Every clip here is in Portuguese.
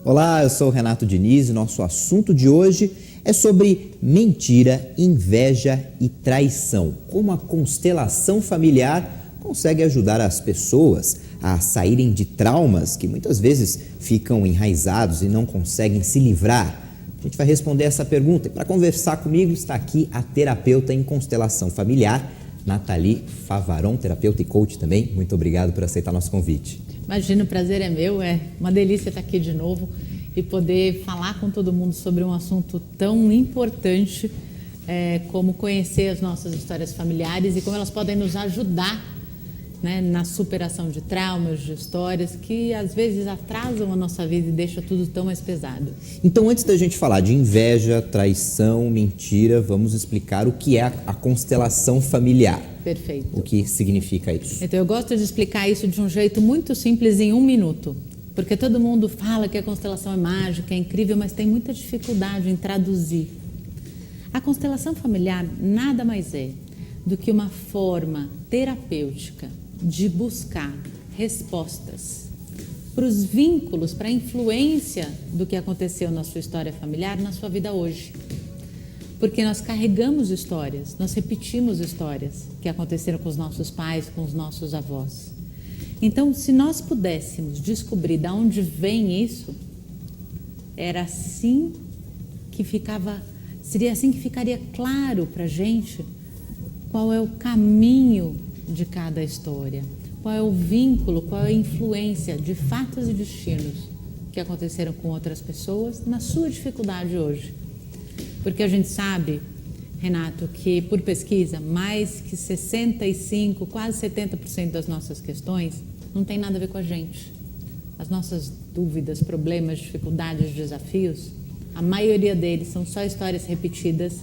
Olá, eu sou o Renato Diniz e nosso assunto de hoje é sobre mentira, inveja e traição. Como a constelação familiar consegue ajudar as pessoas a saírem de traumas que muitas vezes ficam enraizados e não conseguem se livrar. A gente vai responder essa pergunta e para conversar comigo está aqui a terapeuta em constelação familiar, Nathalie Favaron, terapeuta e coach também. Muito obrigado por aceitar nosso convite. Imagina, o prazer é meu, é uma delícia estar aqui de novo e poder falar com todo mundo sobre um assunto tão importante como conhecer as nossas histórias familiares e como elas podem nos ajudar, né, na superação de traumas, de histórias que às vezes atrasam a nossa vida e deixam tudo tão mais pesado. Então, antes da gente falar de inveja, traição, mentira, vamos explicar o que é a constelação familiar. Perfeito. O que significa isso? Então, eu gosto de explicar isso de um jeito muito simples, em 1 minuto. Porque todo mundo fala que a constelação é mágica, é incrível, mas tem muita dificuldade em traduzir. A constelação familiar nada mais é do que uma forma terapêutica de buscar respostas para os vínculos, para a influência do que aconteceu na sua história familiar, na sua vida hoje. Porque nós carregamos histórias, nós repetimos histórias que aconteceram com os nossos pais, com os nossos avós. Então, se nós pudéssemos descobrir de onde vem isso, seria assim que ficaria claro para a gente qual é o caminho de cada história, qual é o vínculo, qual é a influência de fatos e destinos que aconteceram com outras pessoas na sua dificuldade hoje. Porque a gente sabe, Renato, que por pesquisa, mais que 65%, quase 70% das nossas questões não tem nada a ver com a gente. As nossas dúvidas, problemas, dificuldades, desafios, a maioria deles são só histórias repetidas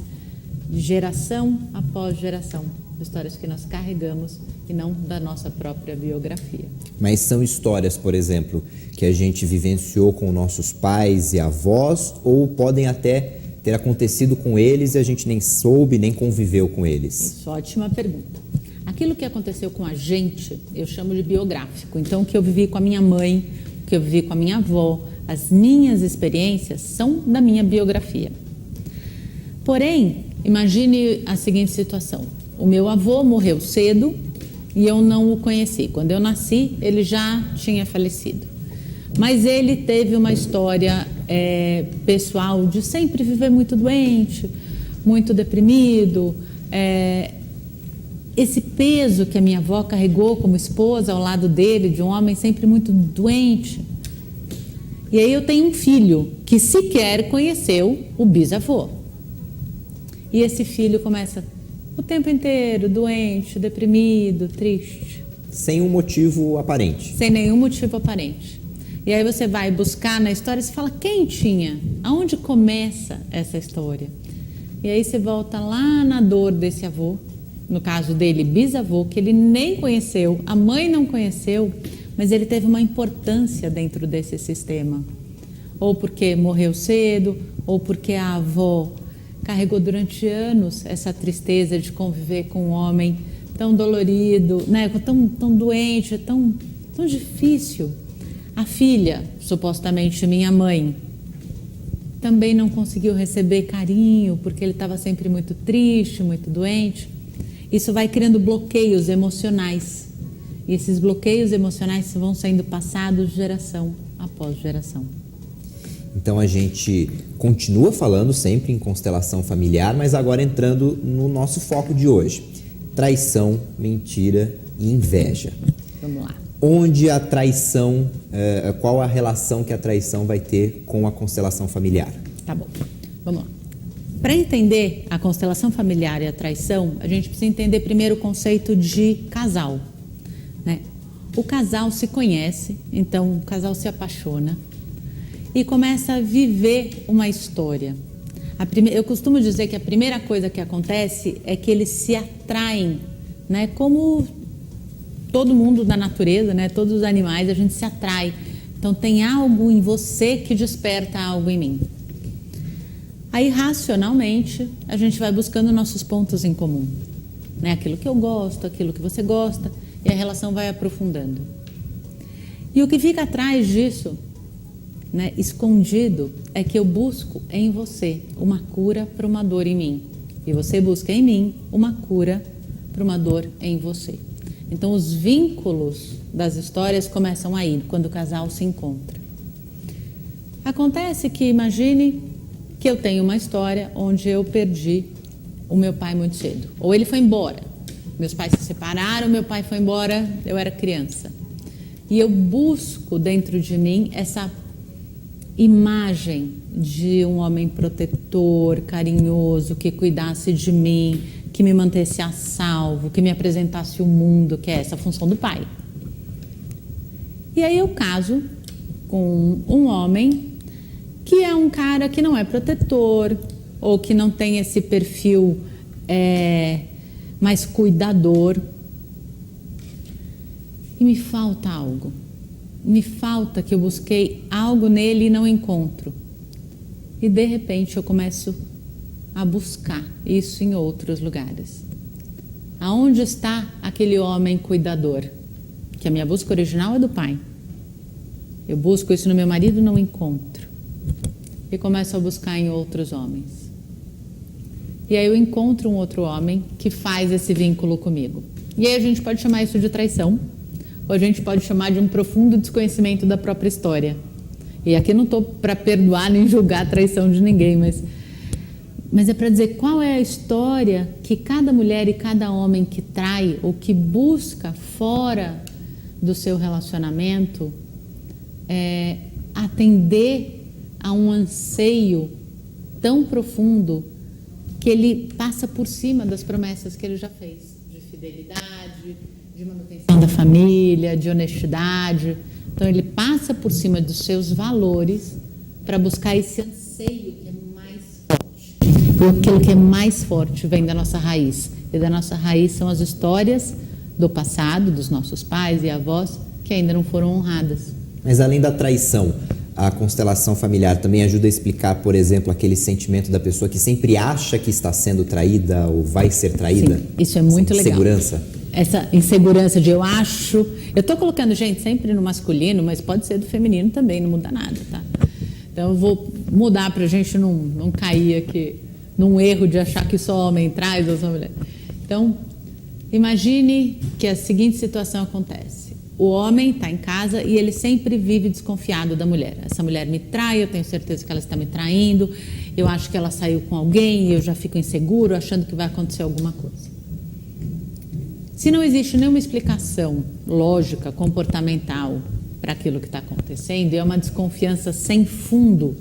de geração após geração, histórias que nós carregamos e não da nossa própria biografia. Mas são histórias, por exemplo, que a gente vivenciou com nossos pais e avós ou podem até ter acontecido com eles e a gente nem soube, nem conviveu com eles? Isso, ótima pergunta. Aquilo que aconteceu com a gente, eu chamo de biográfico. Então, o que eu vivi com a minha mãe, o que eu vivi com a minha avó, as minhas experiências são da minha biografia. Porém, imagine a seguinte situação. O meu avô morreu cedo e eu não o conheci. Quando eu nasci, ele já tinha falecido. Mas ele teve uma história pessoal de sempre viver muito doente, muito deprimido. Esse peso que a minha avó carregou como esposa ao lado dele, de um homem sempre muito doente. E aí eu tenho um filho que sequer conheceu o bisavô. E esse filho começa o tempo inteiro doente, deprimido, triste. Sem um motivo aparente. Sem nenhum motivo aparente. E aí você vai buscar na história e você fala, quem tinha? Aonde começa essa história? E aí você volta lá na dor desse avô, no caso dele, bisavô, que ele nem conheceu, a mãe não conheceu, mas ele teve uma importância dentro desse sistema. Ou porque morreu cedo, ou porque a avó carregou durante anos essa tristeza de conviver com um homem tão dolorido, né? tão doente, tão difícil. A filha, supostamente minha mãe, também não conseguiu receber carinho porque ele estava sempre muito triste, muito doente. Isso vai criando bloqueios emocionais. E esses bloqueios emocionais vão sendo passados geração após geração. Então a gente continua falando sempre em constelação familiar, mas agora entrando no nosso foco de hoje. Traição, mentira e inveja. Vamos lá. Onde a traição, qual a relação que a traição vai ter com a constelação familiar? Tá bom, vamos lá. Para entender a constelação familiar e a traição, a gente precisa entender primeiro o conceito de casal, né? O casal se conhece, então o casal se apaixona e começa a viver uma história. Eu costumo dizer que a primeira coisa que acontece é que eles se atraem, né? Como todo mundo da natureza, né? Todos os animais, a gente se atrai. Então tem algo em você que desperta algo em mim. Aí, racionalmente, a gente vai buscando nossos pontos em comum, né? Aquilo que eu gosto, aquilo que você gosta, e a relação vai aprofundando. E o que fica atrás disso, né, escondido, é que eu busco em você uma cura para uma dor em mim. E você busca em mim uma cura para uma dor em você. Então, os vínculos das histórias começam aí, quando o casal se encontra. Acontece que, imagine que eu tenho uma história onde eu perdi o meu pai muito cedo. Ou ele foi embora. Meus pais se separaram, meu pai foi embora, eu era criança. E eu busco dentro de mim essa imagem de um homem protetor, carinhoso, que cuidasse de mim, que me mantesse a salvo, que me apresentasse o mundo, que é essa função do pai. E aí eu caso com um homem que é um cara que não é protetor, ou que não tem esse perfil mais cuidador. E me falta algo. Me falta que eu busquei algo nele e não encontro. E de repente eu começo a buscar isso em outros lugares. Aonde está aquele homem cuidador? Que a minha busca original é do pai. Eu busco isso no meu marido e não encontro. E começo a buscar em outros homens. E aí eu encontro um outro homem que faz esse vínculo comigo. E aí a gente pode chamar isso de traição, ou a gente pode chamar de um profundo desconhecimento da própria história. E aqui não estou para perdoar nem julgar a traição de ninguém, mas é para dizer qual é a história que cada mulher e cada homem que trai ou que busca fora do seu relacionamento atender a um anseio tão profundo que ele passa por cima das promessas que ele já fez, de fidelidade, de manutenção da família, de honestidade. Então ele passa por cima dos seus valores para buscar esse anseio que é mais forte. E aquilo que é mais forte vem da nossa raiz. E da nossa raiz são as histórias do passado, dos nossos pais e avós, que ainda não foram honradas. Mas além da traição, a constelação familiar também ajuda a explicar, por exemplo, aquele sentimento da pessoa que sempre acha que está sendo traída ou vai ser traída? Sim, isso é muito legal. Insegurança. Essa insegurança de eu acho... Eu estou colocando, gente, sempre no masculino, mas pode ser do feminino também, não muda nada, tá? Então eu vou mudar para a gente não cair aqui num erro de achar que só homem traz ou só mulher. Então, imagine que a seguinte situação acontece. O homem está em casa e ele sempre vive desconfiado da mulher. Essa mulher me trai, eu tenho certeza que ela está me traindo, eu acho que ela saiu com alguém e eu já fico inseguro, achando que vai acontecer alguma coisa. Se não existe nenhuma explicação lógica, comportamental para aquilo que está acontecendo, e é uma desconfiança sem fundo,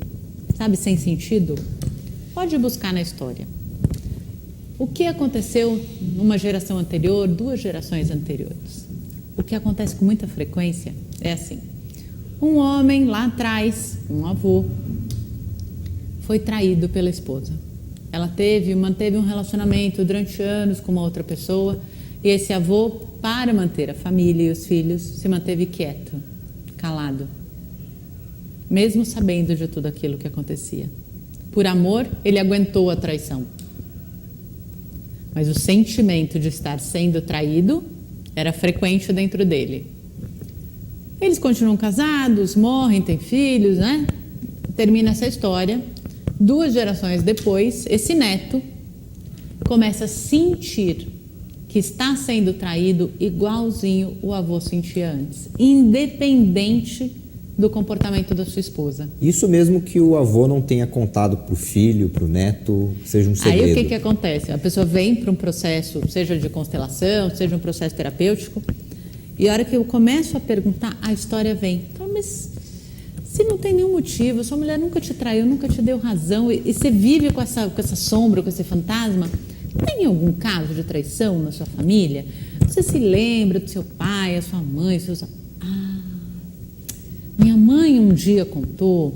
sabe, sem sentido, pode buscar na história. O que aconteceu numa geração anterior, 2 gerações anteriores? O que acontece com muita frequência é assim: um homem lá atrás, um avô, foi traído pela esposa. Ela manteve um relacionamento durante anos com uma outra pessoa, e esse avô, para manter a família e os filhos, se manteve quieto, calado, mesmo sabendo de tudo aquilo que acontecia. Por amor, ele aguentou a traição. Mas o sentimento de estar sendo traído era frequente dentro dele. Eles continuam casados, morrem, têm filhos, né? Termina essa história. 2 gerações depois, esse neto começa a sentir que está sendo traído igualzinho o avô sentia antes, independente do comportamento da sua esposa. Isso mesmo que o avô não tenha contado para o filho, para o neto, seja um segredo. Aí o que acontece? A pessoa vem para um processo, seja de constelação, seja um processo terapêutico, e a hora que eu começo a perguntar, a história vem. Então, mas se não tem nenhum motivo, sua mulher nunca te traiu, nunca te deu razão, e você vive com essa sombra, com esse fantasma, tem algum caso de traição na sua família? Você se lembra do seu pai, a sua mãe, seus... Minha mãe um dia contou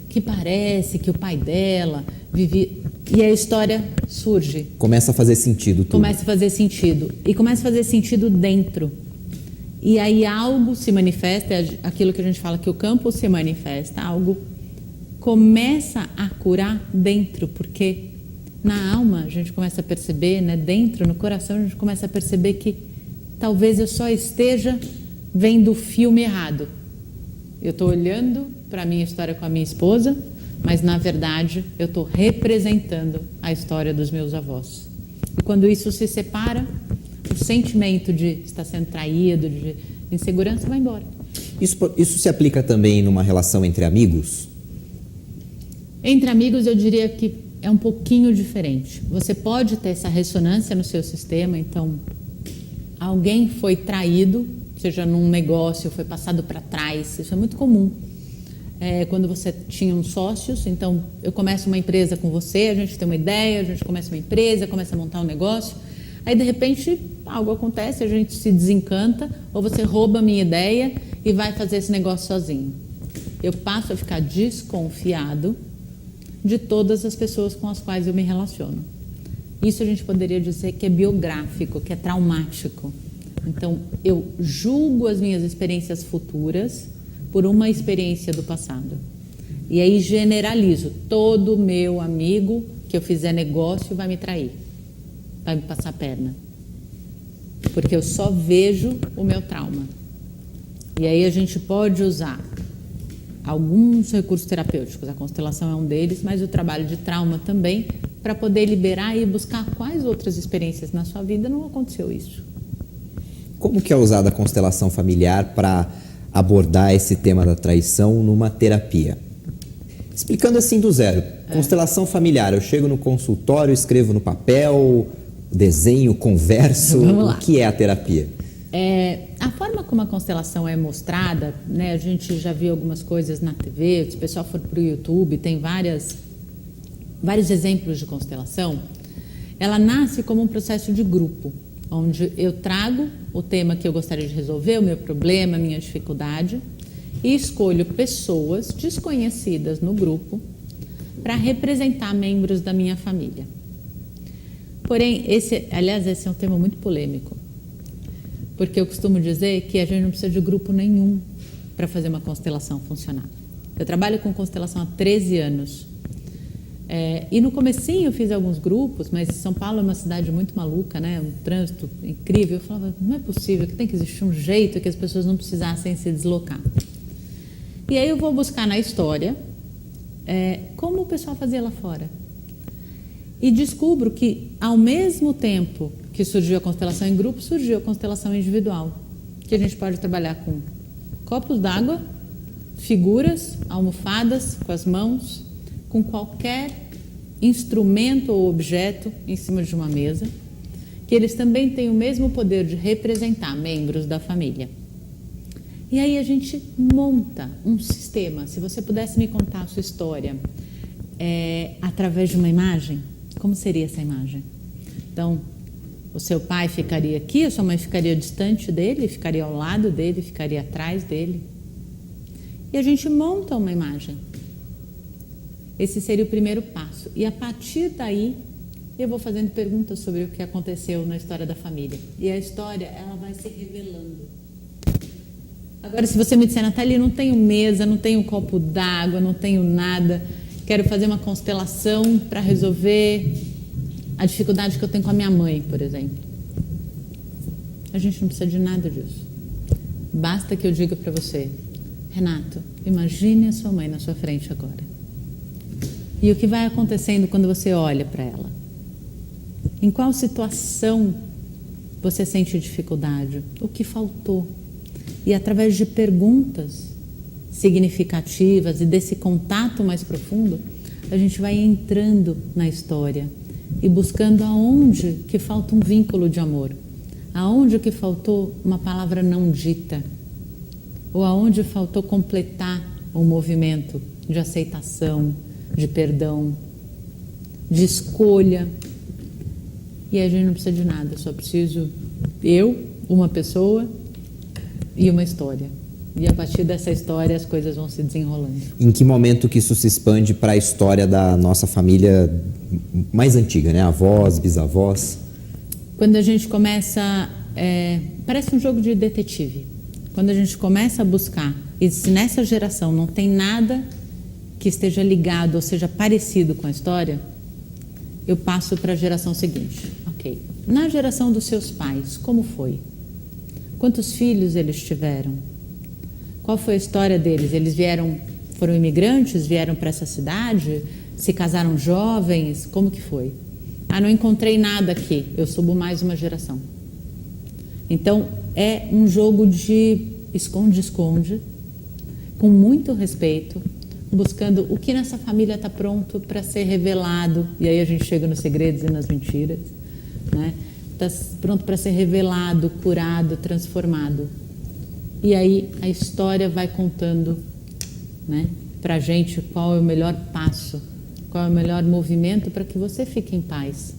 que parece que o pai dela vivia... E a história surge. Começa a fazer sentido tudo. Começa a fazer sentido. E começa a fazer sentido dentro. E aí algo se manifesta, é aquilo que a gente fala que o campo se manifesta, algo começa a curar dentro, porque na alma a gente começa a perceber, né, dentro, no coração a gente começa a perceber que talvez eu só esteja vendo o filme errado. Eu estou olhando para a minha história com a minha esposa, mas na verdade eu estou representando a história dos meus avós. E quando isso se separa, o sentimento de estar sendo traído, de insegurança, vai embora. Isso se aplica também numa relação entre amigos? Entre amigos eu diria que é um pouquinho diferente. Você pode ter essa ressonância no seu sistema, então alguém foi traído, seja num negócio, foi passado para trás, isso é muito comum. Quando você tinha uns sócios, então eu começo uma empresa com você, a gente tem uma ideia, a gente começa uma empresa, começa a montar um negócio, aí de repente algo acontece, a gente se desencanta, ou você rouba a minha ideia e vai fazer esse negócio sozinho. Eu passo a ficar desconfiado de todas as pessoas com as quais eu me relaciono. Isso a gente poderia dizer que é biográfico, que é traumático. Então, eu julgo as minhas experiências futuras por uma experiência do passado. E aí generalizo. Todo meu amigo que eu fizer negócio vai me trair, vai me passar a perna. Porque eu só vejo o meu trauma. E aí a gente pode usar alguns recursos terapêuticos, a constelação é um deles, mas o trabalho de trauma também, para poder liberar e buscar quais outras experiências na sua vida não aconteceu isso. Como que é usada a constelação familiar para abordar esse tema da traição numa terapia? Explicando assim do zero, constelação familiar, eu chego no consultório, escrevo no papel, desenho, converso, o que é a terapia? A forma como a constelação é mostrada, né, a gente já viu algumas coisas na TV, se o pessoal for para o YouTube, tem vários exemplos de constelação. Ela nasce como um processo de grupo, onde eu trago o tema que eu gostaria de resolver, o meu problema, a minha dificuldade, e escolho pessoas desconhecidas no grupo para representar membros da minha família. Porém, esse é um tema muito polêmico, porque eu costumo dizer que a gente não precisa de grupo nenhum para fazer uma constelação funcionar. Eu trabalho com constelação há 13 anos. E no comecinho eu fiz alguns grupos, mas São Paulo é uma cidade muito maluca, né? Um trânsito incrível. Eu falava, não é possível, que tem que existir um jeito que as pessoas não precisassem se deslocar. E aí eu vou buscar na história como o pessoal fazia lá fora. E descubro que, ao mesmo tempo que surgiu a constelação em grupo, surgiu a constelação individual, que a gente pode trabalhar com copos d'água, figuras, almofadas, com as mãos, com qualquer instrumento ou objeto em cima de uma mesa, que eles também têm o mesmo poder de representar membros da família. E aí a gente monta um sistema. Se você pudesse me contar a sua história através de uma imagem, como seria essa imagem? Então, o seu pai ficaria aqui, a sua mãe ficaria distante dele, ficaria ao lado dele, ficaria atrás dele. E a gente monta uma imagem. Esse seria o primeiro passo. E a partir daí, eu vou fazendo perguntas sobre o que aconteceu na história da família. E a história, ela vai se revelando. Agora, se você me disser, Natália, não tenho mesa, não tenho copo d'água, não tenho nada, quero fazer uma constelação para resolver a dificuldade que eu tenho com a minha mãe, por exemplo. A gente não precisa de nada disso. Basta que eu diga para você, Renato, imagine a sua mãe na sua frente agora. E o que vai acontecendo quando você olha para ela? Em qual situação você sente dificuldade? O que faltou? E através de perguntas significativas e desse contato mais profundo, a gente vai entrando na história e buscando aonde que falta um vínculo de amor, aonde que faltou uma palavra não dita, ou aonde faltou completar um movimento de aceitação, de perdão, de escolha. E a gente não precisa de nada, só preciso eu, uma pessoa e uma história. E a partir dessa história as coisas vão se desenrolando. Em que momento que isso se expande para a história da nossa família mais antiga, né? Avós, bisavós? Quando a gente começa, parece um jogo de detetive. Quando a gente começa a buscar, e se nessa geração não tem nada que esteja ligado ou seja parecido com a história, eu passo para a geração seguinte. Ok. Na geração dos seus pais, como foi? Quantos filhos eles tiveram? Qual foi a história deles? Eles foram imigrantes, vieram para essa cidade, se casaram jovens, como que foi? Ah, não encontrei nada aqui, eu subo mais uma geração. Então, é um jogo de esconde-esconde, com muito respeito, buscando o que nessa família está pronto para ser revelado, e aí a gente chega nos segredos e nas mentiras, né? Está pronto para ser revelado, curado, transformado. E aí a história vai contando, né, para a gente qual é o melhor passo, qual é o melhor movimento para que você fique em paz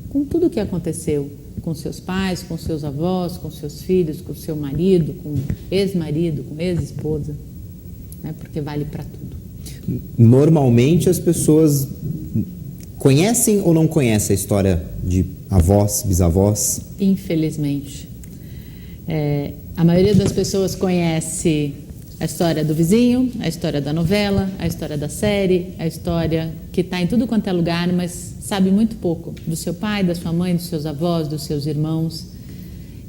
com tudo o que aconteceu, com seus pais, com seus avós, com seus filhos, com seu marido, com ex-marido, com ex-esposa, né, porque vale para tudo. Normalmente as pessoas conhecem ou não conhecem a história de avós, bisavós? Infelizmente. A maioria das pessoas conhece a história do vizinho, a história da novela, a história da série, a história que está em tudo quanto é lugar, mas sabe muito pouco do seu pai, da sua mãe, dos seus avós, dos seus irmãos.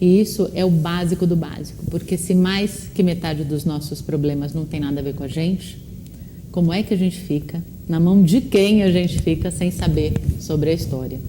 E isso é o básico do básico, porque se mais que metade dos nossos problemas não tem nada a ver com a gente, como é que a gente fica? Na mão de quem a gente fica sem saber sobre a história?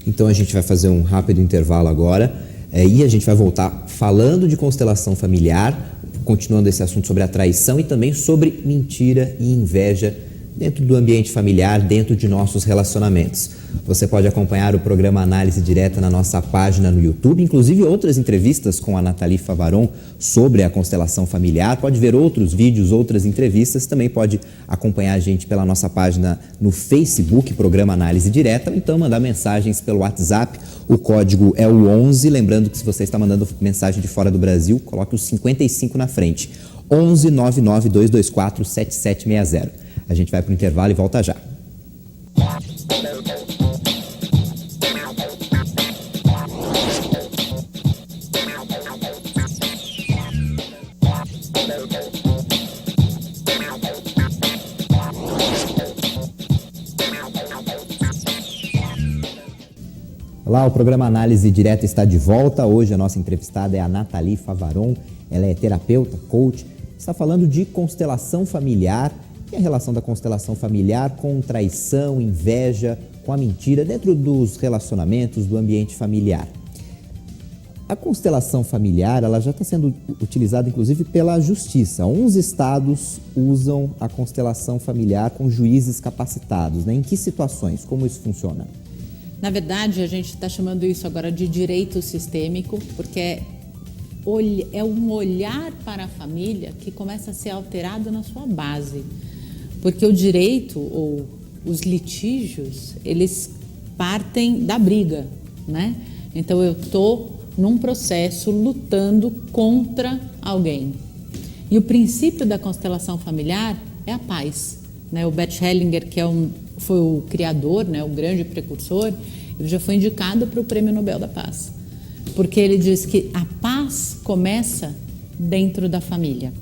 Então a gente vai fazer um rápido intervalo agora e a gente vai voltar falando de constelação familiar, continuando esse assunto sobre a traição e também sobre mentira e inveja dentro do ambiente familiar, dentro de nossos relacionamentos. Você pode acompanhar o programa Análise Direta na nossa página no YouTube, inclusive outras entrevistas com a Nathalie Favaron sobre a constelação familiar. Pode ver outros vídeos, outras entrevistas. Também pode acompanhar a gente pela nossa página no Facebook, Programa Análise Direta, ou então mandar mensagens pelo WhatsApp. O código é o 11. Lembrando que se você está mandando mensagem de fora do Brasil, coloque o 55 na frente. 11 99 224 7760. A gente vai para o intervalo e volta já. Olá, o programa Análise Direta está de volta. Hoje a nossa entrevistada é a Nathalie Favaron. Ela é terapeuta, coach, está falando de constelação familiar e a relação da constelação familiar com traição, inveja, com a mentira dentro dos relacionamentos, do ambiente familiar. A constelação familiar ela já está sendo utilizada inclusive pela justiça. 11 estados usam a constelação familiar com juízes capacitados, né? Em que situações? Como isso funciona? Na verdade, a gente está chamando isso agora de direito sistêmico, porque é um olhar para a família que começa a ser alterado na sua base. Porque o direito ou os litígios, eles partem da briga, né? Então eu estou num processo lutando contra alguém. E o princípio da constelação familiar é a paz, né? O Bert Hellinger, que foi o criador, né, o grande precursor, ele já foi indicado para o Prêmio Nobel da Paz. Porque ele diz que a paz começa dentro da família.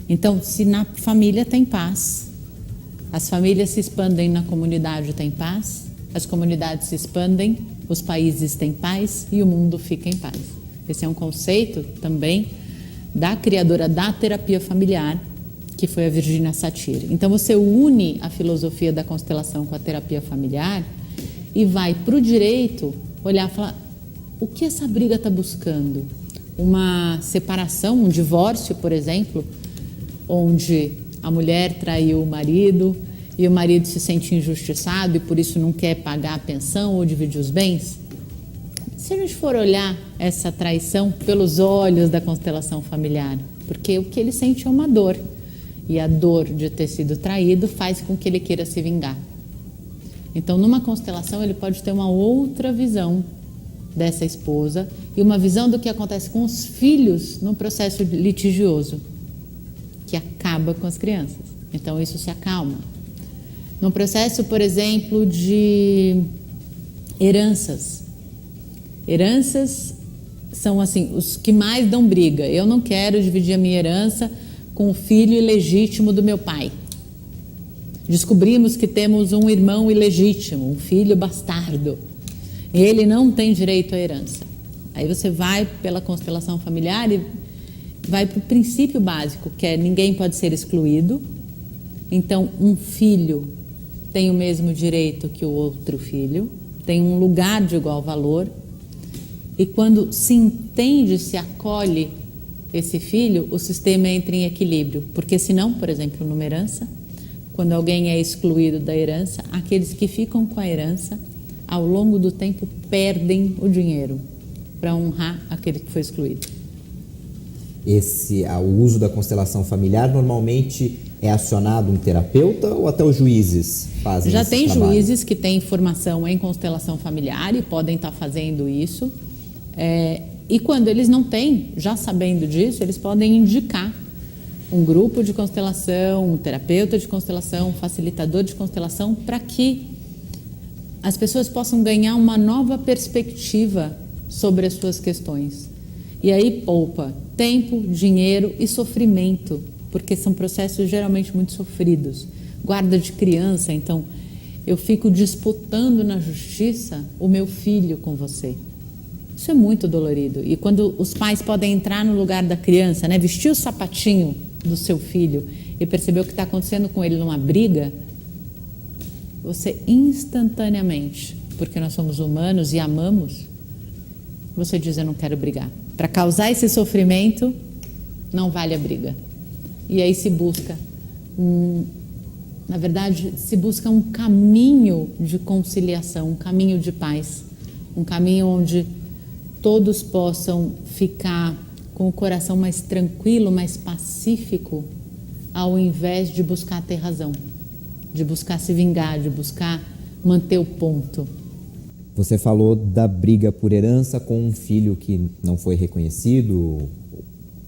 Então, se na família tem paz, as famílias se expandem, na comunidade tem paz, as comunidades se expandem, os países têm paz e o mundo fica em paz. Esse é um conceito também da criadora da terapia familiar, que foi a Virginia Satir. Então você une a filosofia da constelação com a terapia familiar e vai para o direito olhar e falar: o que essa briga está buscando? Uma separação, um divórcio, por exemplo, onde a mulher traiu o marido e o marido se sente injustiçado e por isso não quer pagar a pensão ou dividir os bens? Se a gente for olhar essa traição pelos olhos da constelação familiar, porque o que ele sente é uma dor, e a dor de ter sido traído faz com que ele queira se vingar. Então, numa constelação, ele pode ter uma outra visão dessa esposa e uma visão do que acontece com os filhos num processo litigioso, que acaba com as crianças. Então, isso se acalma. Num processo, por exemplo, de heranças. Heranças são, assim, os que mais dão briga. Eu não quero dividir a minha herança com o filho ilegítimo do meu pai. descobrimos que temos um irmão ilegítimo, um filho bastardo. Ele não tem direito à herança. Aí você vai pela constelação familiar e vai para o princípio básico, que é ninguém pode ser excluído. Então, um filho tem o mesmo direito que o outro filho, tem um lugar de igual valor. E quando se entende, se acolhe esse filho, o sistema entra em equilíbrio. Porque senão, por exemplo, numa herança, quando alguém é excluído da herança, aqueles que ficam com a herança, ao longo do tempo, perdem o dinheiro para honrar aquele que foi excluído. O uso da constelação familiar normalmente é acionado um terapeuta ou até os juízes fazem Já esse tem trabalho? juízes que têm formação em constelação familiar e podem estar fazendo isso. E quando eles não têm, já sabendo disso, eles podem indicar um grupo de constelação, um terapeuta de constelação, um facilitador de constelação, para que as pessoas possam ganhar uma nova perspectiva sobre as suas questões. E aí poupa tempo, dinheiro e sofrimento, porque são processos geralmente muito sofridos. Guarda de criança, então eu fico disputando na justiça o meu filho com você. Isso é muito dolorido. E quando os pais podem entrar no lugar da criança, né, vestir o sapatinho do seu filho e perceber o que está acontecendo com ele numa briga, você instantaneamente, porque nós somos humanos e amamos, você diz: eu não quero brigar. Para causar esse sofrimento, não vale a briga. E aí se busca, na verdade, se busca um caminho de conciliação, um caminho de paz, um caminho onde todos possam ficar com o coração mais tranquilo, mais pacífico, ao invés de buscar ter razão, de buscar se vingar, de buscar manter o ponto. Você falou da briga por herança com um filho que não foi reconhecido.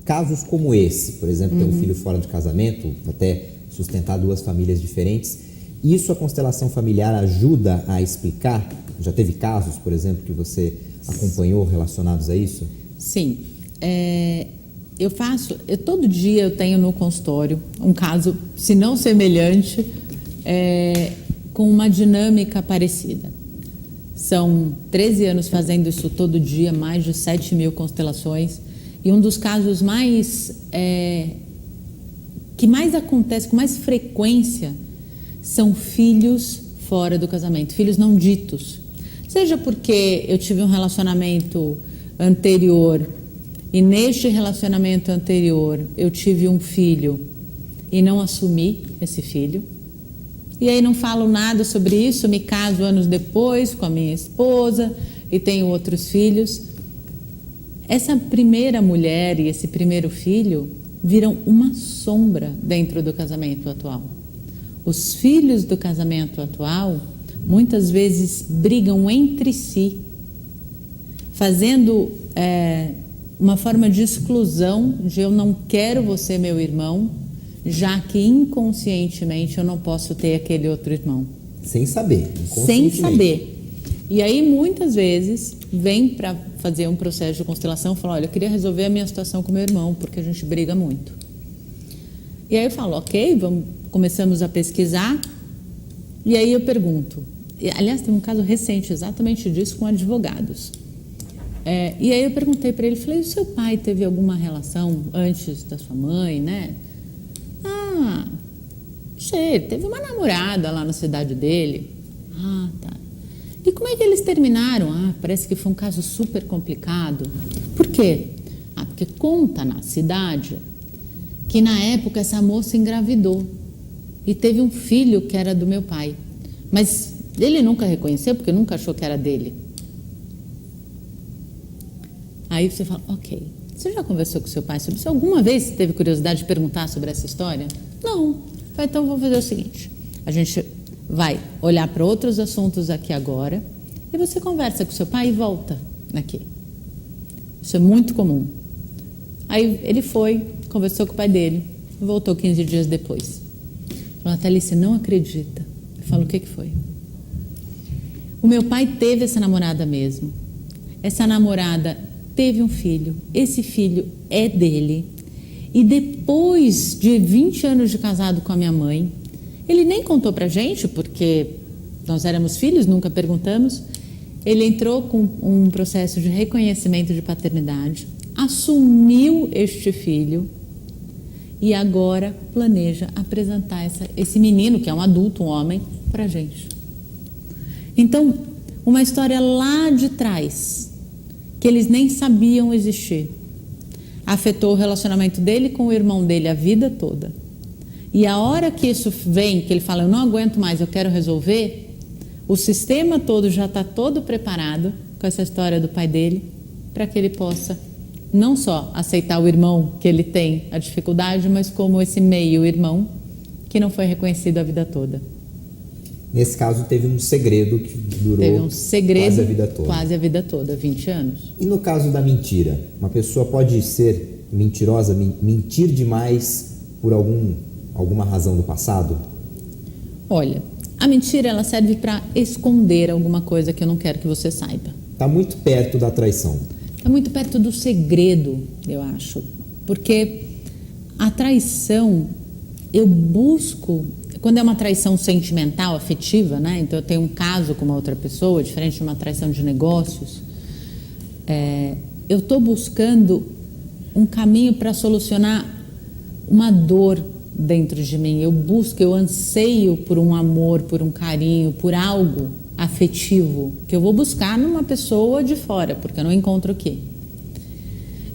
Casos como esse, por exemplo, ter um filho fora de casamento, até sustentar duas famílias diferentes, isso a constelação familiar ajuda a explicar? Já teve casos, por exemplo, que você acompanhou relacionados a isso? Sim. Todo dia eu tenho no consultório um caso, se não semelhante, com uma dinâmica parecida. São 13 anos fazendo isso todo dia, mais de 7.000 constelações. E um dos casos que mais acontece, com mais frequência, são filhos fora do casamento, filhos não ditos. Seja porque eu tive um relacionamento anterior e neste relacionamento anterior eu tive um filho e não assumi esse filho. E aí não falo nada sobre isso, me caso anos depois com a minha esposa e tenho outros filhos. Essa primeira mulher e esse primeiro filho viram uma sombra dentro do casamento atual. Os filhos do casamento atual muitas vezes brigam entre si, fazendo uma forma de exclusão, de eu não quero você, meu irmão, já que inconscientemente eu não posso ter aquele outro irmão. Sem saber, Sem inconscientemente. saber. E aí muitas vezes vem para fazer um processo de constelação, fala: olha, eu queria resolver a minha situação com meu irmão, porque a gente briga muito. E aí eu falo: ok, começamos a pesquisar. E aí eu pergunto, aliás, tem um caso recente exatamente disso com advogados. E aí eu perguntei para ele, falei: o seu pai teve alguma relação antes da sua mãe, né? Ah, não sei, teve uma namorada lá na cidade dele. Ah, tá. E como é que eles terminaram? Ah, parece que foi um caso super complicado. Por quê? Ah, porque conta na cidade que na época essa moça engravidou e teve um filho que era do meu pai. Mas ele nunca reconheceu porque nunca achou que era dele. Aí você fala: ok, você já conversou com seu pai sobre isso? Alguma vez você teve curiosidade de perguntar sobre essa história? Não. Então vamos fazer o seguinte, a gente vai olhar para outros assuntos aqui agora e você conversa com seu pai e volta aqui. Isso é muito comum. Aí ele foi, conversou com o pai dele e voltou 15 dias depois. Falou: Nathalie, você não acredita. Eu falo: o que foi? O meu pai teve essa namorada mesmo. Essa namorada teve um filho. Esse filho é dele. E depois de 20 anos de casado com a minha mãe, Ele nem contou pra gente, porque nós éramos filhos, nunca perguntamos. Ele entrou com um processo de reconhecimento de paternidade, assumiu este filho e agora planeja apresentar esse menino, que é um adulto, um homem, pra gente. Então, uma história lá de trás, que eles nem sabiam existir, afetou o relacionamento dele com o irmão dele a vida toda. E a hora que isso vem, que ele fala, eu não aguento mais, eu quero resolver, o sistema todo já está todo preparado com essa história do pai dele, para que ele possa não só aceitar o irmão que ele tem a dificuldade, mas como esse meio-irmão que não foi reconhecido a vida toda. Nesse caso, teve um segredo que durou quase a vida toda. Quase a vida toda, 20 anos. E no caso da mentira? Uma pessoa pode ser mentirosa, mentir demais por alguma razão do passado? Olha, a mentira ela serve para esconder alguma coisa que eu não quero que você saiba. Está muito perto da traição. Está muito perto do segredo, eu acho. Porque a traição, eu busco... Quando é uma traição sentimental, afetiva, né? Então eu tenho um caso com uma outra pessoa, diferente de uma traição de negócios, eu estou buscando um caminho para solucionar uma dor dentro de mim. Eu anseio por um amor, por um carinho, por algo afetivo que eu vou buscar numa pessoa de fora, porque eu não encontro aqui.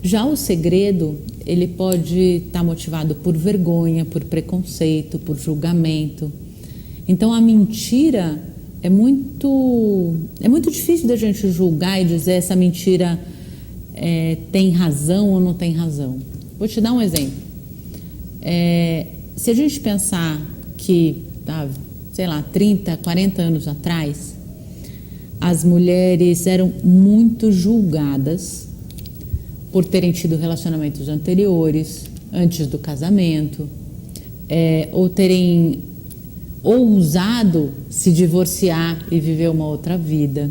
Já o segredo, ele pode estar motivado por vergonha, por preconceito, por julgamento. Então a mentira é muito difícil da gente julgar e dizer essa mentira tem razão ou não tem razão. Vou te dar um exemplo. Se a gente pensar que, sei lá, 30, 40 anos atrás, as mulheres eram muito julgadas por terem tido relacionamentos anteriores, antes do casamento, ou terem ousado se divorciar e viver uma outra vida,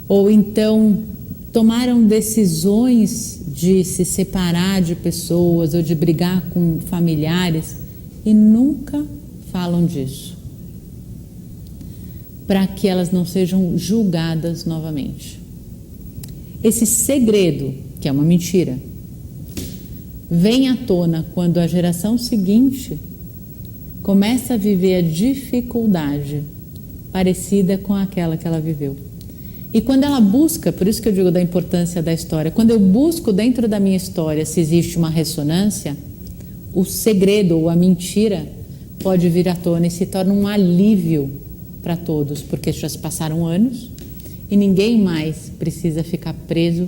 ou então tomaram decisões de se separar de pessoas ou de brigar com familiares e nunca falam disso, para que elas não sejam julgadas novamente. Esse segredo, que é uma mentira, vem à tona quando a geração seguinte começa a viver a dificuldade parecida com aquela que ela viveu. E quando ela busca, por isso que eu digo da importância da história, quando eu busco dentro da minha história se existe uma ressonância, o segredo ou a mentira pode vir à tona e se torna um alívio para todos, porque já se passaram anos e ninguém mais precisa ficar preso,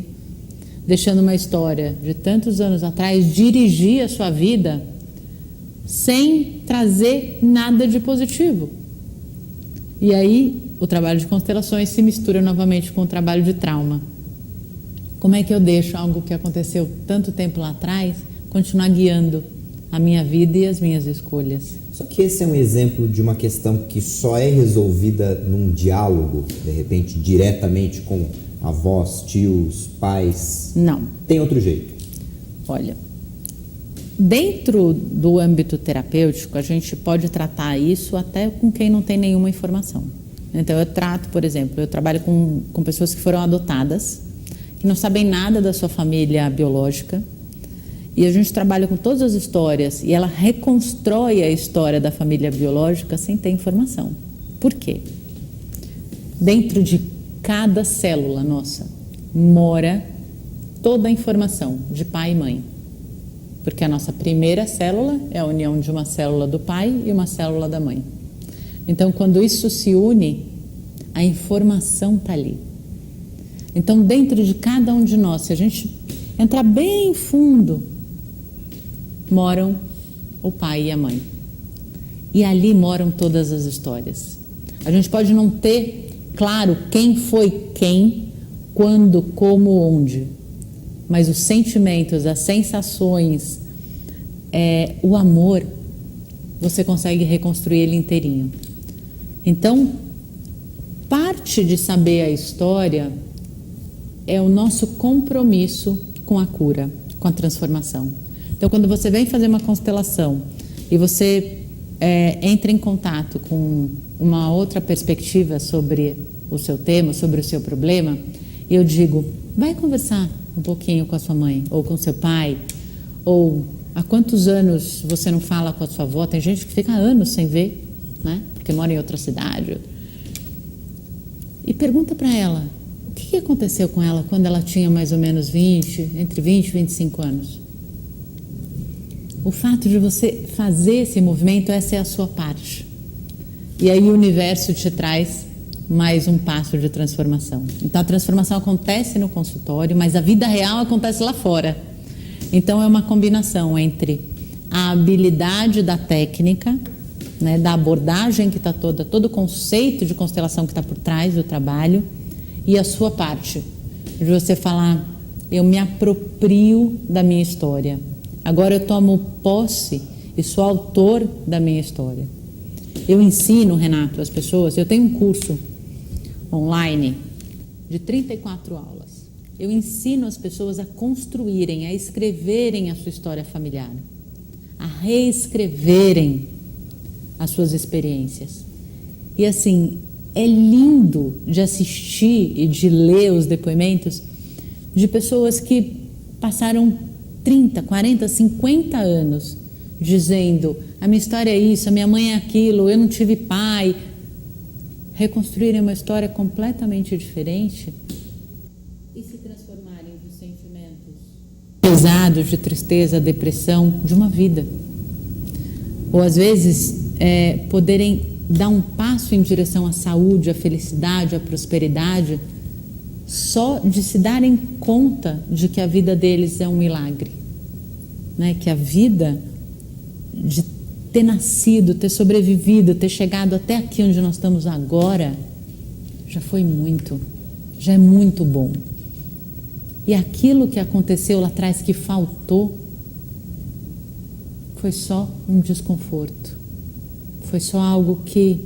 deixando uma história de tantos anos atrás dirigir a sua vida sem trazer nada de positivo. E aí o trabalho de constelações se mistura novamente com o trabalho de trauma. Como é que eu deixo algo que aconteceu tanto tempo lá atrás continuar guiando a minha vida e as minhas escolhas? Só que esse é um exemplo de uma questão que só é resolvida num diálogo, de repente, diretamente com avós, tios, pais? Não. Tem outro jeito? Olha, dentro do âmbito terapêutico, a gente pode tratar isso até com quem não tem nenhuma informação. Então eu trato, por exemplo, eu trabalho com pessoas que foram adotadas, que não sabem nada da sua família biológica, e a gente trabalha com todas as histórias e ela reconstrói a história da família biológica sem ter informação. Por quê? Dentro de cada célula nossa mora toda a informação de pai e mãe. Porque a nossa primeira célula é a união de uma célula do pai e uma célula da mãe. Então, quando isso se une, a informação está ali. Então, dentro de cada um de nós, se a gente entrar bem fundo, moram o pai e a mãe. E ali moram todas as histórias. A gente pode não ter claro quem foi quem, quando, como, onde. Mas os sentimentos, as sensações, o amor, você consegue reconstruir ele inteirinho. Então, parte de saber a história é o nosso compromisso com a cura, com a transformação. Então, quando você vem fazer uma constelação e você entre em contato com uma outra perspectiva sobre o seu tema, sobre o seu problema, e eu digo, vai conversar um pouquinho com a sua mãe, ou com seu pai, ou há quantos anos você não fala com a sua avó? Tem gente que fica anos sem ver, né? Porque mora em outra cidade. E pergunta para ela, o que aconteceu com ela quando ela tinha mais ou menos entre 20 e 25 anos? O fato de você fazer esse movimento, essa é a sua parte. E aí o universo te traz mais um passo de transformação. Então a transformação acontece no consultório, mas a vida real acontece lá fora. Então é uma combinação entre a habilidade da técnica, né, da abordagem que está todo o conceito de constelação que está por trás do trabalho, e a sua parte, de você falar, eu me aproprio da minha história. Agora eu tomo posse e sou autor da minha história. Eu ensino, Renato, as pessoas, eu tenho um curso online de 34 aulas. Eu ensino as pessoas a construírem, a escreverem a sua história familiar, a reescreverem as suas experiências. E assim, é lindo de assistir e de ler os depoimentos de pessoas que passaram 30, 40, 50 anos dizendo, a minha história é isso, a minha mãe é aquilo, eu não tive pai. Reconstruírem uma história completamente diferente e se transformarem dos sentimentos pesados de tristeza, depressão, de uma vida. Ou às vezes poderem dar um passo em direção à saúde, à felicidade, à prosperidade, só de se darem conta de que a vida deles é um milagre, né? Que a vida de ter nascido, ter sobrevivido, ter chegado até aqui onde nós estamos agora, já foi muito, já é muito bom. E aquilo que aconteceu lá atrás que faltou, foi só um desconforto, foi só algo que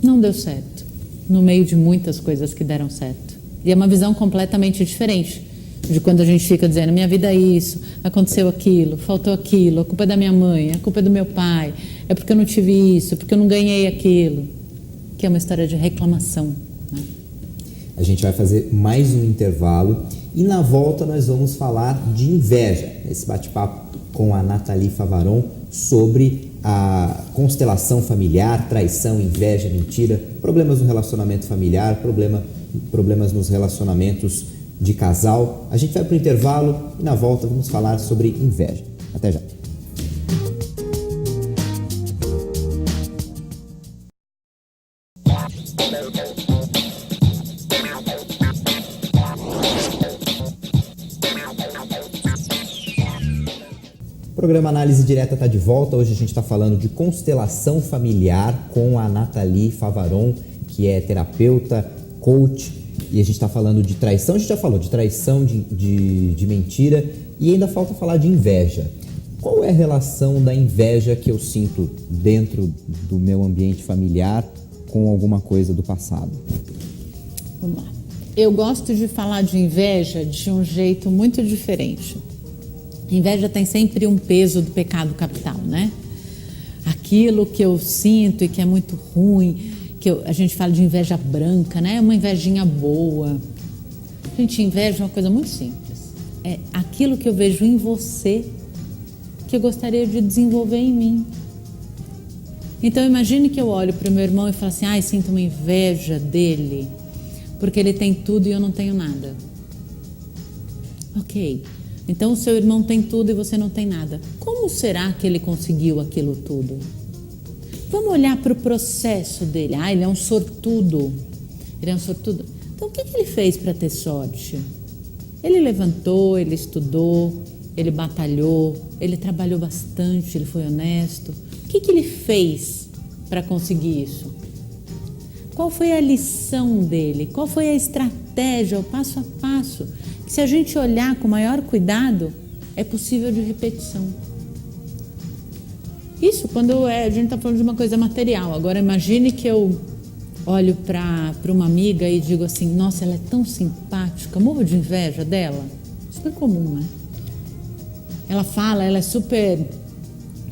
não deu certo, no meio de muitas coisas que deram certo. E é uma visão completamente diferente de quando a gente fica dizendo, minha vida é isso, aconteceu aquilo, faltou aquilo, a culpa é da minha mãe, a culpa é do meu pai, é porque eu não tive isso, porque eu não ganhei aquilo, que é uma história de reclamação, né? A gente vai fazer mais um intervalo e na volta nós vamos falar de inveja, esse bate-papo com a Nathalie Favaron sobre a constelação familiar, traição, inveja, mentira, problemas no relacionamento familiar, problemas nos relacionamentos de casal. A gente vai para o intervalo e na volta vamos falar sobre inveja. Até já. O programa Análise Direta está de volta. Hoje a gente está falando de constelação familiar com a Nathalie Favaron, que é terapeuta, coach, e a gente está falando de traição. A gente já falou de traição, de mentira, e ainda falta falar de inveja. Qual é a relação da inveja que eu sinto dentro do meu ambiente familiar com alguma coisa do passado? Vamos lá. Eu gosto de falar de inveja de um jeito muito diferente. Inveja tem sempre um peso do pecado capital, né? Aquilo que eu sinto e que é muito ruim, a gente fala de inveja branca, né? Uma invejinha boa. Gente, inveja é uma coisa muito simples. É aquilo que eu vejo em você que eu gostaria de desenvolver em mim. Então imagine que eu olho para o meu irmão e falo assim, ai, sinto uma inveja dele, porque ele tem tudo e eu não tenho nada. Ok. Então o seu irmão tem tudo e você não tem nada. Como será que ele conseguiu aquilo tudo? Vamos olhar para o processo dele. Ah, ele é um sortudo. Ele é um sortudo. Então o que ele fez para ter sorte? Ele levantou, ele estudou, ele batalhou, ele trabalhou bastante, ele foi honesto. O que ele fez para conseguir isso? Qual foi a lição dele? Qual foi a estratégia, o passo a passo? Que se a gente olhar com maior cuidado, é possível de repetição. Isso quando a gente está falando de uma coisa material. Agora imagine que eu olho para uma amiga e digo assim, nossa, ela é tão simpática, morro de inveja dela. Super comum, né? Ela fala, ela é super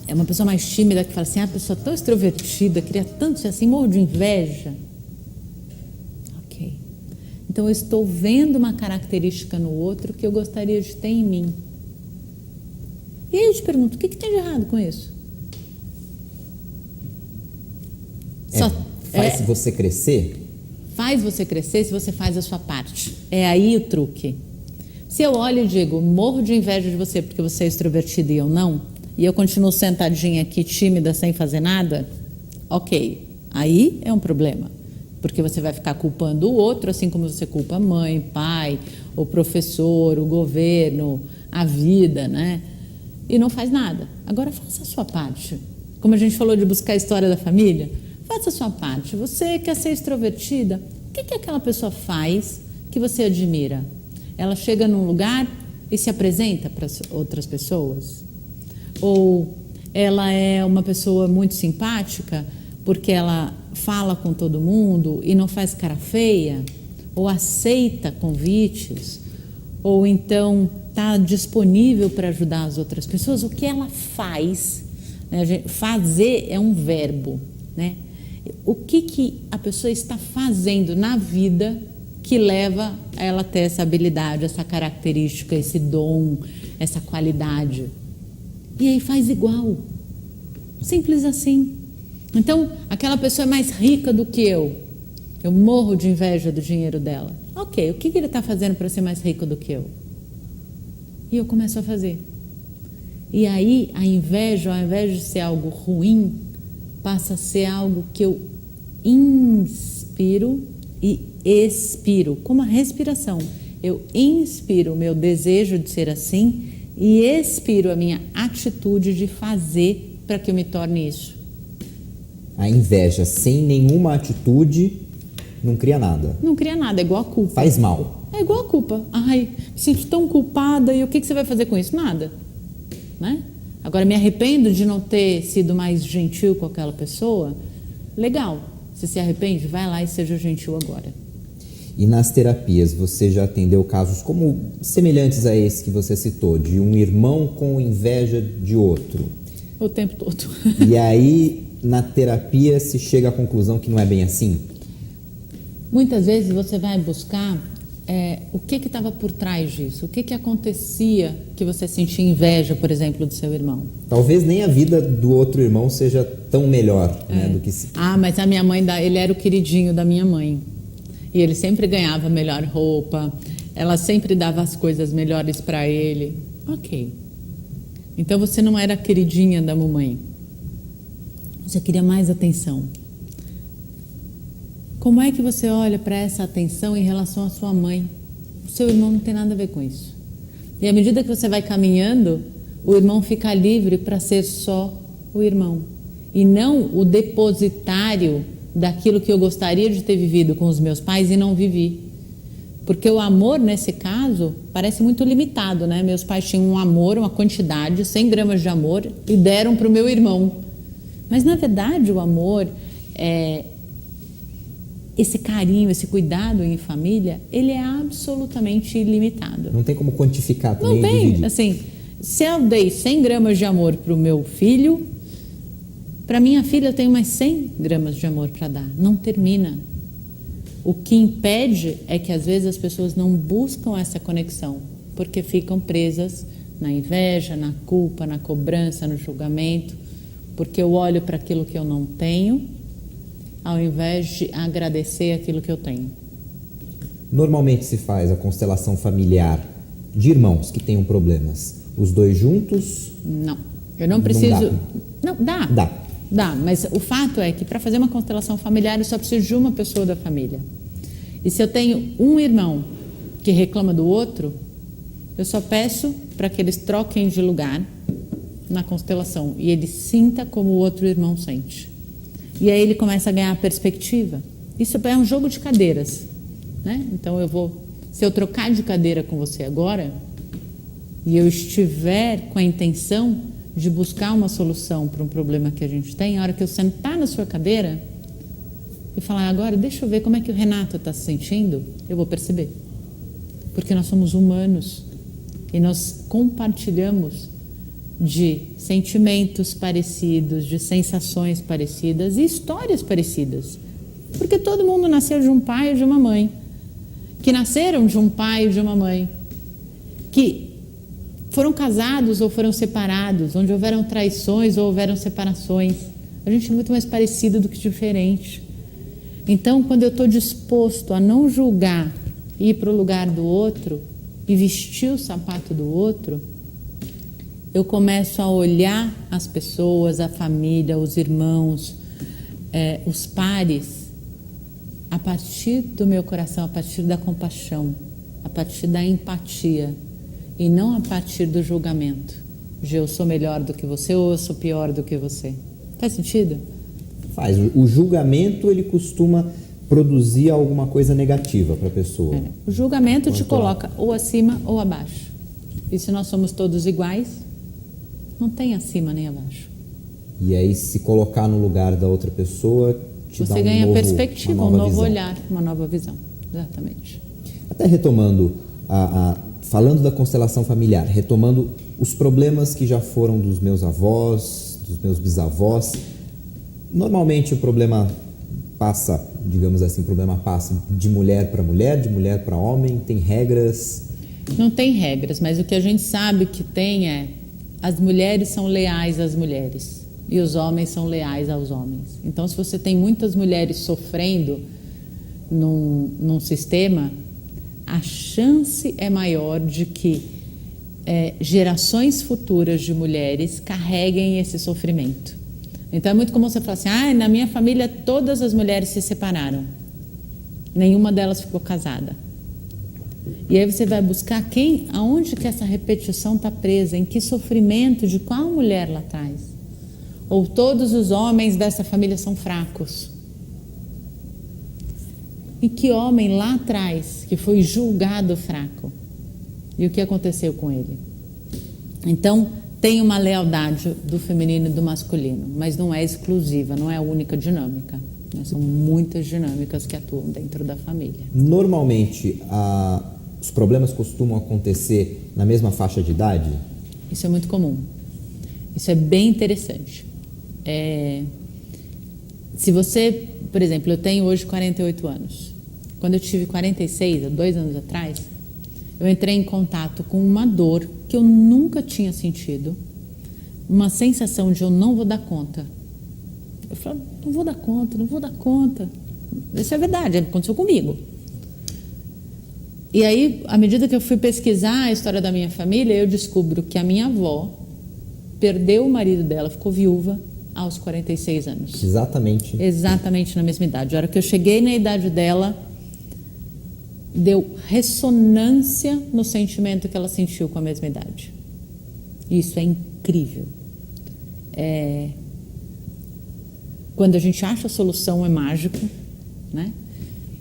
é uma pessoa mais tímida que fala assim, a pessoa tão extrovertida, queria tanto ser assim, morro de inveja. Ok. Então eu estou vendo uma característica no outro que eu gostaria de ter em mim. E aí eu te pergunto, o que tem de errado com isso? Faz você crescer? Faz você crescer se você faz a sua parte. É aí o truque. Se eu olho e digo, morro de inveja de você porque você é extrovertida e eu não, e eu continuo sentadinha aqui, tímida, sem fazer nada, ok. Aí é um problema. Porque você vai ficar culpando o outro, assim como você culpa a mãe, pai, o professor, o governo, a vida, né? E não faz nada. Agora faça a sua parte. Como a gente falou de buscar a história da família, faça a sua parte. Você quer ser extrovertida? O que aquela pessoa faz que você admira? Ela chega num lugar e se apresenta para outras pessoas? Ou ela é uma pessoa muito simpática porque ela fala com todo mundo e não faz cara feia? Ou aceita convites? Ou então está disponível para ajudar as outras pessoas? O que ela faz? Né? Fazer é um verbo, né? O que a pessoa está fazendo na vida que leva a ela ter essa habilidade, essa característica, esse dom, essa qualidade? E aí faz igual. Simples assim. Então, aquela pessoa é mais rica do que eu. Eu morro de inveja do dinheiro dela. Ok, o que ele está fazendo para ser mais rico do que eu? E eu começo a fazer. E aí a inveja, ao invés de ser algo ruim, passa a ser algo que eu inspiro e expiro, como a respiração. Eu inspiro o meu desejo de ser assim e expiro a minha atitude de fazer para que eu me torne isso. A inveja sem nenhuma atitude não cria nada. Não cria nada, é igual a culpa. Faz mal. É igual a culpa. Ai, me sinto tão culpada e o que você vai fazer com isso? Nada. Né? Agora, me arrependo de não ter sido mais gentil com aquela pessoa? Legal. Você se arrepende? Vai lá e seja gentil agora. E nas terapias, você já atendeu casos como semelhantes a esse que você citou, de um irmão com inveja de outro? O tempo todo. E aí, na terapia, se chega à conclusão que não é bem assim? Muitas vezes você vai buscar o que estava por trás disso, o que acontecia que você sentia inveja, por exemplo, do seu irmão. Talvez nem a vida do outro irmão seja tão melhor, né, do que se... Ah, mas a minha mãe, ele era o queridinho da minha mãe. E ele sempre ganhava melhor roupa, ela sempre dava as coisas melhores para ele. Ok. Então você não era a queridinha da mamãe. Você queria mais atenção. Como é que você olha para essa atenção em relação à sua mãe? O seu irmão não tem nada a ver com isso. E à medida que você vai caminhando, o irmão fica livre para ser só o irmão. E não o depositário daquilo que eu gostaria de ter vivido com os meus pais e não vivi. Porque o amor, nesse caso, parece muito limitado, né? Meus pais tinham um amor, uma quantidade, 100 gramas de amor, e deram para o meu irmão. Mas, na verdade, o amor, esse carinho, esse cuidado em família, ele é absolutamente ilimitado. Não tem como quantificar também. Não tem, assim, se eu dei 100 gramas de amor para o meu filho, para minha filha eu tenho mais 100 gramas de amor para dar. Não termina. O que impede é que às vezes as pessoas não buscam essa conexão, porque ficam presas na inveja, na culpa, na cobrança, no julgamento, porque eu olho para aquilo que eu não tenho, ao invés de agradecer aquilo que eu tenho. Normalmente se faz a constelação familiar de irmãos que tenham problemas. Os dois juntos? Não, eu não preciso... Não, dá. Dá, mas o fato é que para fazer uma constelação familiar eu só preciso de uma pessoa da família. E se eu tenho um irmão que reclama do outro, eu só peço para que eles troquem de lugar na constelação e ele sinta como o outro irmão sente. E aí ele começa a ganhar perspectiva. Isso é um jogo de cadeiras, né? Então se eu trocar de cadeira com você agora e eu estiver com a intenção de buscar uma solução para um problema que a gente tem, a hora que eu sentar na sua cadeira e falar, agora deixa eu ver como é que o Renato está se sentindo, eu vou perceber. Porque nós somos humanos e nós compartilhamos de sentimentos parecidos, de sensações parecidas e histórias parecidas. Porque todo mundo nasceu de um pai e de uma mãe, que nasceram de um pai e de uma mãe, que foram casados ou foram separados, onde houveram traições ou houveram separações. A gente é muito mais parecido do que diferente. Então, quando eu estou disposto a não julgar, ir para o lugar do outro e vestir o sapato do outro, eu começo a olhar as pessoas, a família, os irmãos, os pares, a partir do meu coração, a partir da compaixão, a partir da empatia e não a partir do julgamento. De eu sou melhor do que você ou eu sou pior do que você. Faz sentido? Faz. O julgamento, ele costuma produzir alguma coisa negativa para a pessoa. O julgamento te coloca ou acima ou abaixo. E se nós somos todos iguais, não tem acima nem abaixo. E aí, se colocar no lugar da outra pessoa, você ganha perspectiva, um novo olhar, uma nova visão. Exatamente. Até retomando, falando da constelação familiar, retomando os problemas que já foram dos meus avós, dos meus bisavós. Normalmente o problema passa, digamos assim, de mulher para homem, tem regras? Não tem regras, mas o que a gente sabe que tem é as mulheres são leais às mulheres e os homens são leais aos homens. Então, se você tem muitas mulheres sofrendo num sistema, a chance é maior de que gerações futuras de mulheres carreguem esse sofrimento. Então, é muito comum você falar assim, na minha família todas as mulheres se separaram, nenhuma delas ficou casada. E aí você vai buscar aonde que essa repetição está presa, em que sofrimento de qual mulher lá atrás. Ou todos os homens dessa família são fracos. E que homem lá atrás que foi julgado fraco? E o que aconteceu com ele? Então, tem uma lealdade do feminino e do masculino, mas não é exclusiva, não é a única dinâmica. São muitas dinâmicas que atuam dentro da família. Normalmente, os problemas costumam acontecer na mesma faixa de idade? Isso é muito comum. Isso é bem interessante. Se você, por exemplo, eu tenho hoje 48 anos. Quando eu tive 46, há 2 anos atrás, eu entrei em contato com uma dor que eu nunca tinha sentido, uma sensação de eu não vou dar conta. Eu falei, não vou dar conta. Isso é verdade, aconteceu comigo. E aí, à medida que eu fui pesquisar a história da minha família, eu descubro que a minha avó perdeu o marido dela, ficou viúva aos 46 anos. Exatamente na mesma idade. A hora que eu cheguei na idade dela, deu ressonância no sentimento que ela sentiu com a mesma idade. Isso é incrível. Quando a gente acha a solução é mágico, né?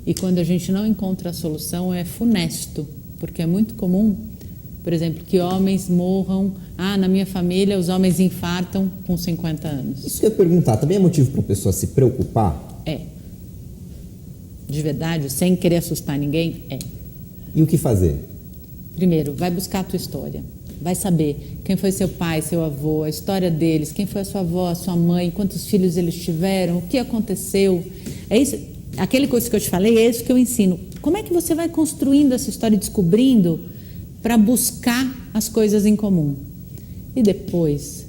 E quando a gente não encontra a solução é funesto, porque é muito comum, por exemplo, que homens morram. Na minha família os homens infartam com 50 anos. Isso que eu ia perguntar, também é motivo para a pessoa se preocupar? De verdade, sem querer assustar ninguém, E o que fazer? Primeiro, vai buscar a tua história. Vai saber quem foi seu pai, seu avô, a história deles, quem foi a sua avó, a sua mãe, quantos filhos eles tiveram, o que aconteceu. É isso, aquele curso que eu te falei, é isso que eu ensino. Como é que você vai construindo essa história e descobrindo para buscar as coisas em comum? E depois,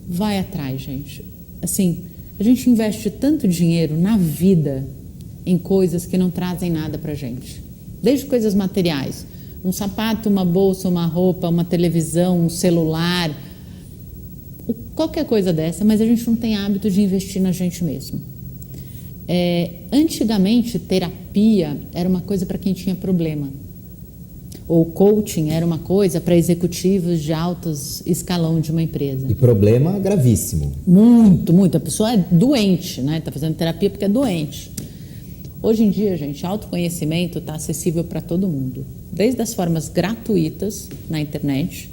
vai atrás, gente. Assim, a gente investe tanto dinheiro na vida em coisas que não trazem nada pra gente. Desde coisas materiais. Um sapato, uma bolsa, uma roupa, uma televisão, um celular, qualquer coisa dessa, mas a gente não tem hábito de investir na gente mesmo. Antigamente, terapia era uma coisa para quem tinha problema. Ou coaching era uma coisa para executivos de altos escalão de uma empresa. E problema gravíssimo. Muito, muito. A pessoa é doente, né? Está fazendo terapia porque é doente. Hoje em dia, gente, autoconhecimento está acessível para todo mundo. Desde as formas gratuitas na internet,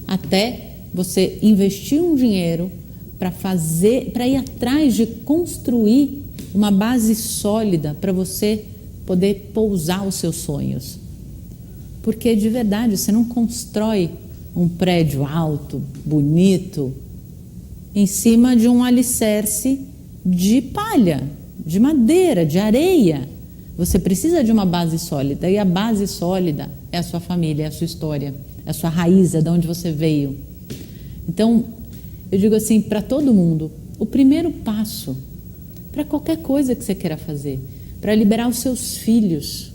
até você investir um dinheiro para ir atrás de construir uma base sólida para você poder pousar os seus sonhos. Porque, de verdade, você não constrói um prédio alto, bonito, em cima de um alicerce de palha, de madeira, de areia. Você precisa de uma base sólida, e a base sólida é a sua família, é a sua história, é a sua raiz, é de onde você veio. Então, eu digo assim, para todo mundo, o primeiro passo para qualquer coisa que você queira fazer, para liberar os seus filhos,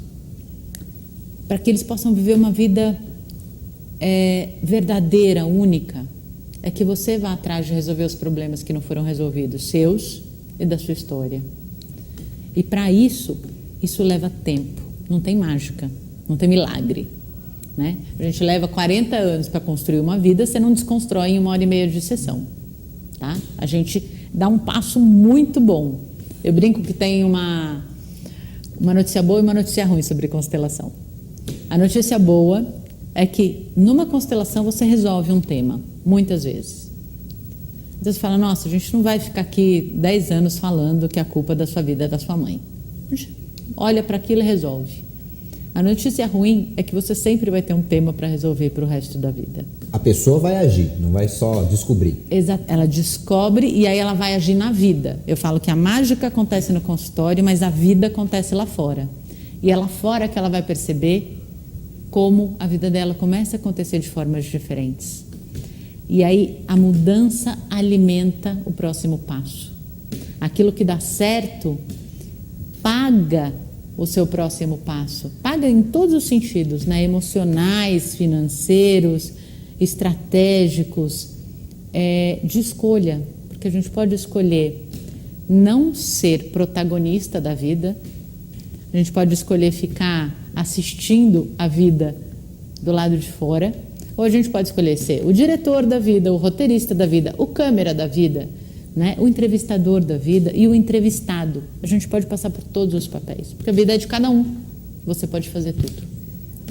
para que eles possam viver uma vida verdadeira, única, é que você vá atrás de resolver os problemas que não foram resolvidos, seus e da sua história. E para isso leva tempo, não tem mágica, não tem milagre, né? A gente leva 40 anos para construir uma vida, você não desconstrói em 1h30 de sessão, tá? A gente dá um passo muito bom. Eu brinco que tem uma notícia boa e uma notícia ruim sobre constelação. A notícia boa é que numa constelação você resolve um tema, muitas vezes. Então você fala, nossa, a gente não vai ficar aqui 10 anos falando que a culpa da sua vida é da sua mãe. A gente olha para aquilo e resolve. A notícia ruim é que você sempre vai ter um tema para resolver para o resto da vida. A pessoa vai agir, não vai só descobrir. Exato, ela descobre e aí ela vai agir na vida. Eu falo que a mágica acontece no consultório, mas a vida acontece lá fora. E é lá fora que ela vai perceber como a vida dela começa a acontecer de formas diferentes. E aí a mudança alimenta o próximo passo. Aquilo que dá certo paga o seu próximo passo. Paga em todos os sentidos, né? Emocionais, financeiros, estratégicos, de escolha. Porque a gente pode escolher não ser protagonista da vida, a gente pode escolher ficar assistindo a vida do lado de fora, ou a gente pode escolher ser o diretor da vida, o roteirista da vida, o câmera da vida, né? O entrevistador da vida e o entrevistado. A gente pode passar por todos os papéis, porque a vida é de cada um, você pode fazer tudo.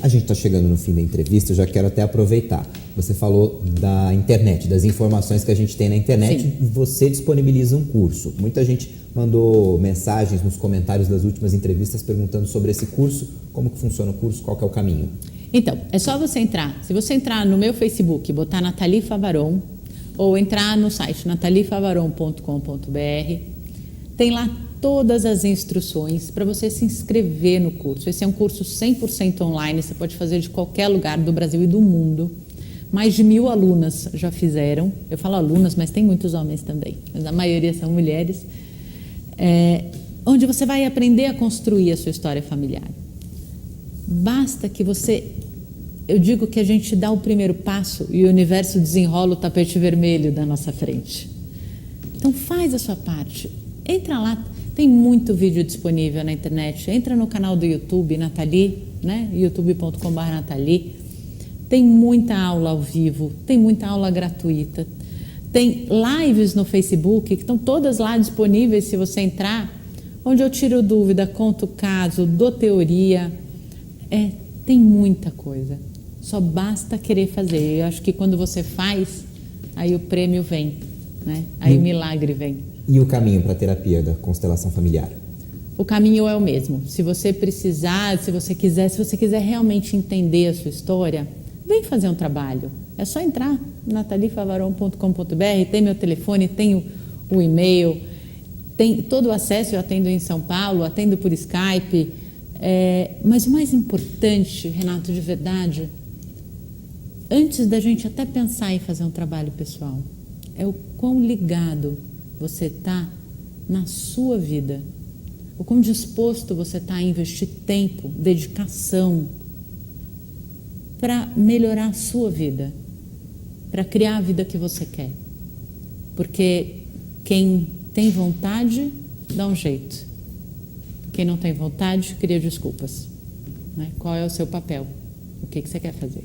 A gente está chegando no fim da entrevista, eu já quero até aproveitar. Você falou da internet, das informações que a gente tem na internet. Sim. E você disponibiliza um curso. Muita gente mandou mensagens nos comentários das últimas entrevistas perguntando sobre esse curso, como que funciona o curso, qual que é o caminho. Então, é só você entrar. Se você entrar no meu Facebook, botar Nathalie Favaron, ou entrar no site nataliefavaron.com.br, tem lá todas as instruções para você se inscrever no curso. Esse é um curso 100% online, você pode fazer de qualquer lugar do Brasil e do mundo. Mais de 1000 alunas já fizeram. Eu falo alunas, mas tem muitos homens também, mas a maioria são mulheres. Onde você vai aprender a construir a sua história familiar. Basta que você... Eu digo que a gente dá o primeiro passo e o universo desenrola o tapete vermelho da nossa frente. Então faz a sua parte. Entra lá, tem muito vídeo disponível na internet. Entra no canal do YouTube, Nathalie, né? youtube.com/Nathalie. Tem muita aula ao vivo, tem muita aula gratuita. Tem lives no Facebook, que estão todas lá disponíveis se você entrar, onde eu tiro dúvida, conto o caso, dou teoria. Tem muita coisa. Só basta querer fazer. Eu acho que quando você faz, aí o prêmio vem, né? Aí o milagre vem. E o caminho para a terapia da constelação familiar? O caminho é o mesmo. Se você precisar, se você quiser realmente entender a sua história, vem fazer um trabalho. É só entrar nataliefavaron.com.br, tem meu telefone, tem o e-mail, tem todo o acesso. Eu atendo em São Paulo, atendo por Skype. Mas o mais importante, Renato, de verdade, antes da gente até pensar em fazer um trabalho pessoal, é o quão ligado você está na sua vida, o quão disposto você está a investir tempo, dedicação para melhorar a sua vida, para criar a vida que você quer. Porque quem tem vontade, dá um jeito. Quem não tem vontade, cria desculpas. Né? Qual é o seu papel? O que você quer fazer?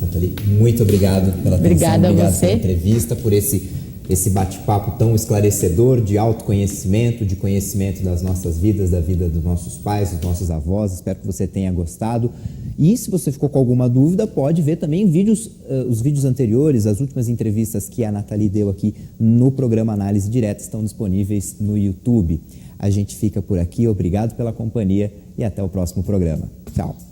Nathalie, muito obrigado pela atenção. Obrigada a você. Pela entrevista, por esse bate-papo tão esclarecedor de autoconhecimento, de conhecimento das nossas vidas, da vida dos nossos pais, dos nossos avós. Espero que você tenha gostado. E se você ficou com alguma dúvida, pode ver também os vídeos anteriores, as últimas entrevistas que a Nathalie deu aqui no programa Análise Direta estão disponíveis no YouTube. A gente fica por aqui, obrigado pela companhia e até o próximo programa. Tchau!